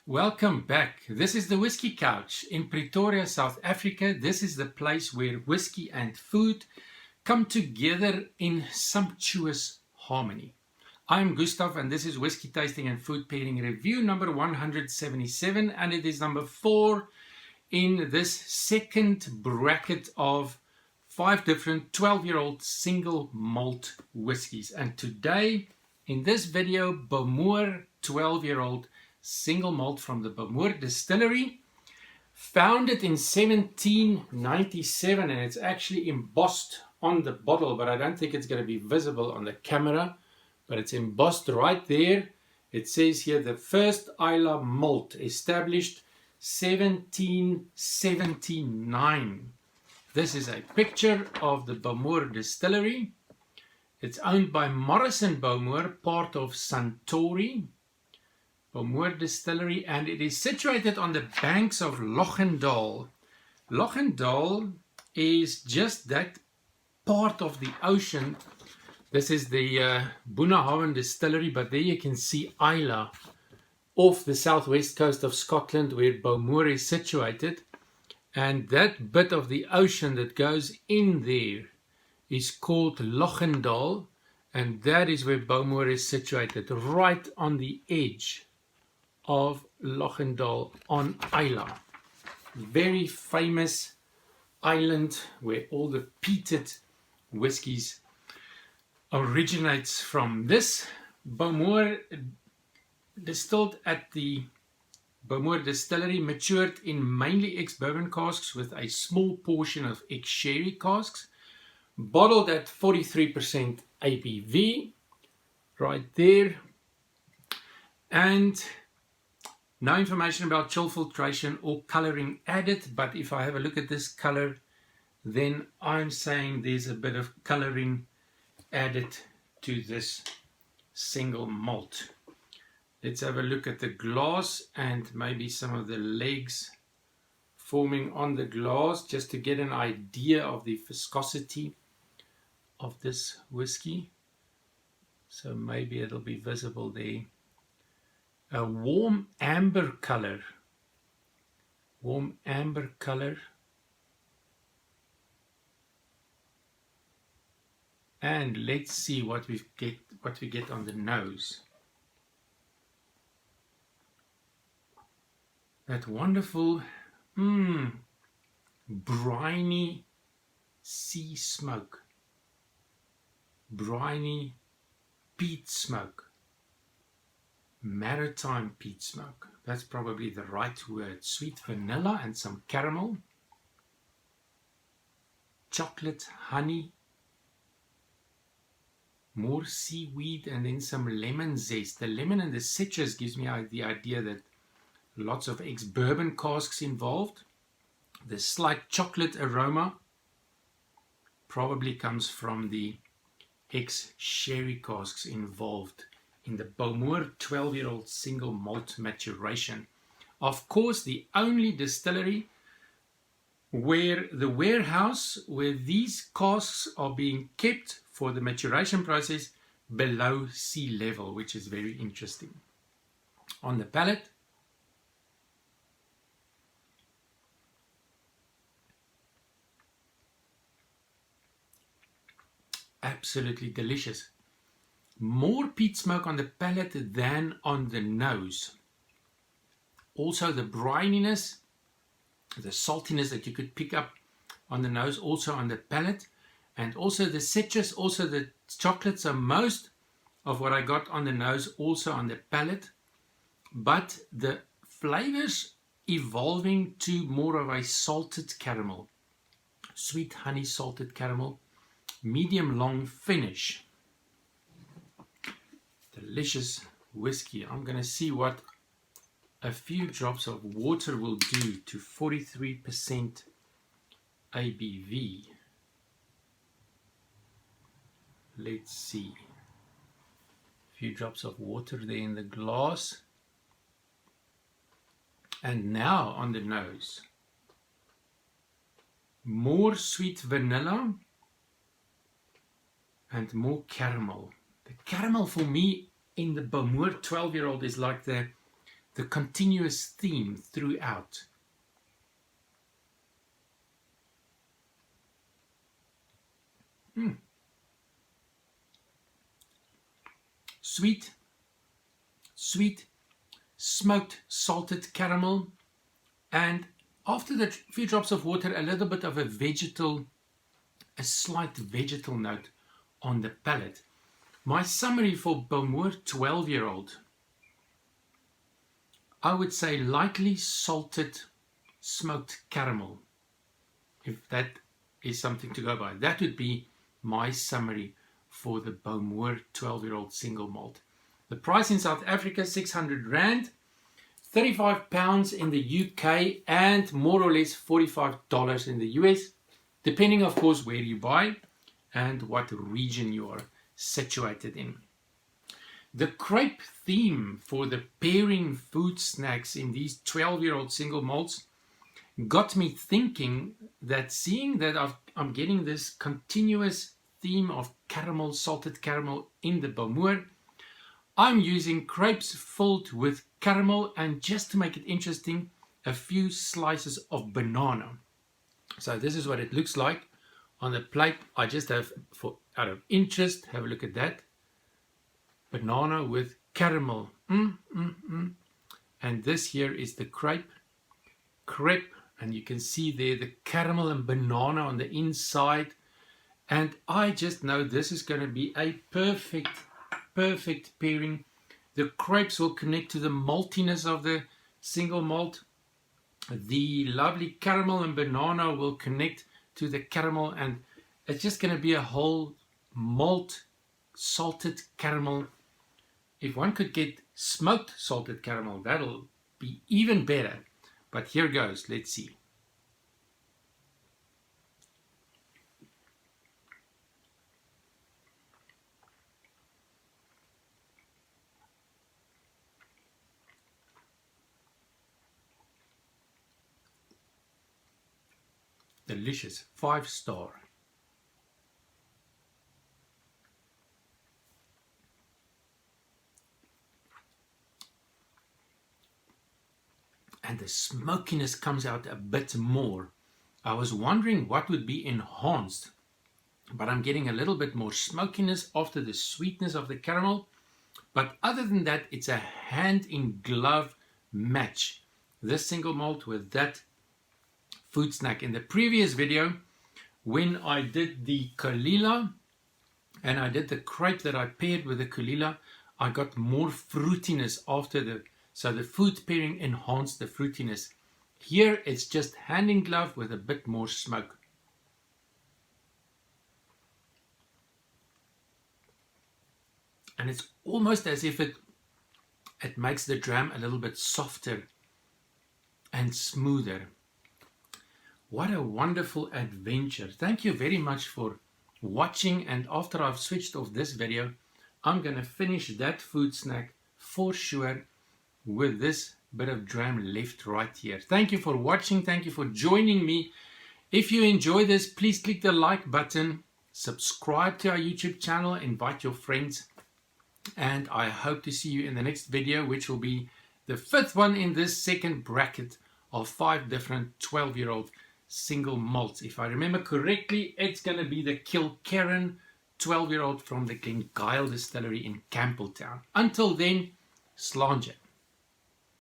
Welcome back. This is the Whiskey Couch in Pretoria, South Africa. This is the place where whiskey and food come together in sumptuous harmony. I'm Gustav and this is Whiskey Tasting and Food Pairing Review number 177, and it is number 4 in this second bracket of 5 different 12-year-old single malt whiskies. And today in this video, Bowmore 12-year-old single malt from the Bowmore Distillery, founded in 1797, and it's actually embossed on the bottle, but I don't think it's going to be visible on the camera, but it's embossed right there. It says here the first Islay malt established 1779. This is a picture of the Bowmore Distillery. It's owned by Morrison Bowmore, part of Suntory. Bowmore Distillery, and it is situated on the banks of Loch Indaal. Loch Indaal is just that part of the ocean. This is the Boonhaven Distillery, but there you can see Islay off the southwest coast of Scotland where Bowmore is situated, and that bit of the ocean that goes in there is called Loch Indaal, and that is where Bowmore is situated, right on the edge of Loch Indaal on Islay. Very famous island where all the peated whiskies originates from. This Bowmore, distilled at the Bowmore Distillery, matured in mainly ex-Bourbon casks with a small portion of ex-sherry casks, bottled at 43% ABV, right there. And no information about chill filtration or coloring added, but if I have a look at this color, then I'm saying there's a bit of coloring added to this single malt. Let's have a look at the glass and maybe some of the legs forming on the glass, just to get an idea of the viscosity of this whiskey. So maybe it'll be visible there. A warm amber color, and let's see what we get on the nose. That wonderful briny sea smoke, briny peat smoke. Maritime peat smoke, that's probably the right word. Sweet vanilla and some caramel, chocolate, honey, more seaweed, and then some lemon zest. The lemon and the citrus gives me the idea that lots of ex-Bourbon casks involved. The slight chocolate aroma probably comes from the ex-sherry casks involved in the Bowmore 12-year-old single malt maturation. Of course, the only distillery where the warehouse where these casks are being kept for the maturation process below sea level, which is very interesting. On the palate, absolutely delicious. More peat smoke on the palate than on the nose. Also the brininess, the saltiness that you could pick up on the nose, also on the palate, and also the citrus, also the chocolate. So most of what I got on the nose also on the palate, but the flavors evolving to more of a salted caramel, sweet honey salted caramel, medium long finish. Delicious whiskey. I'm going to see what a few drops of water will do to 43% ABV. Let's see. A few drops of water there in the glass. And now on the nose, more sweet vanilla and more caramel. The caramel for me in the Bowmore 12-year-old is like the the continuous theme throughout. Sweet, sweet, smoked salted caramel, and after the few drops of water, a little bit of a slight vegetal note on the palate. My summary for Bowmore 12-year-old, I would say lightly salted smoked caramel, if that is something to go by. That would be my summary for the Bowmore 12-year-old single malt. The price in South Africa, 600 Rand, £35 in the UK, and more or less $45 in the US, depending of course where you buy and what region you are situated in. The crepe theme for the pairing food snacks in these 12-year-old single malts got me thinking that, seeing that I'm getting this continuous theme of caramel, salted caramel in the Bowmore, I'm using crepes filled with caramel, and just to make it interesting, a few slices of banana. So this is what it looks like on the plate. I just have, out of interest, have a look at that. Banana with caramel. And this here is the crepe, and you can see there the caramel and banana on the inside. And I just know this is going to be a perfect pairing. The crepes will connect to the maltiness of the single malt. The lovely caramel and banana will connect to the caramel, and it's just going to be a whole malt salted caramel. If one could get smoked salted caramel, that'll be even better. But here goes, let's see. Delicious, 5-star. And the smokiness comes out a bit more. I was wondering what would be enhanced, but I'm getting a little bit more smokiness after the sweetness of the caramel. But other than that, it's a hand-in-glove match, this single malt with that food snack. In the previous video, when I did the Kalila and I did the crepe that I paired with the Kalila, I got more fruitiness after so the food pairing enhanced the fruitiness. Here it's just hand in glove with a bit more smoke. And it's almost as if it makes the dram a little bit softer and smoother. What a wonderful adventure. Thank you very much for watching, and after I've switched off this video, I'm going to finish that food snack for sure with this bit of dram left right here. Thank you for watching. Thank you for joining me. If you enjoy this, please click the like button, subscribe to our YouTube channel, invite your friends, and I hope to see you in the next video, which will be the 5th one in this second bracket of 5 different 12-year-old single malts. If I remember correctly, it's going to be the Kilkerran 12-year-old from the Glengyle Distillery in Campbelltown. Until then, sláinte.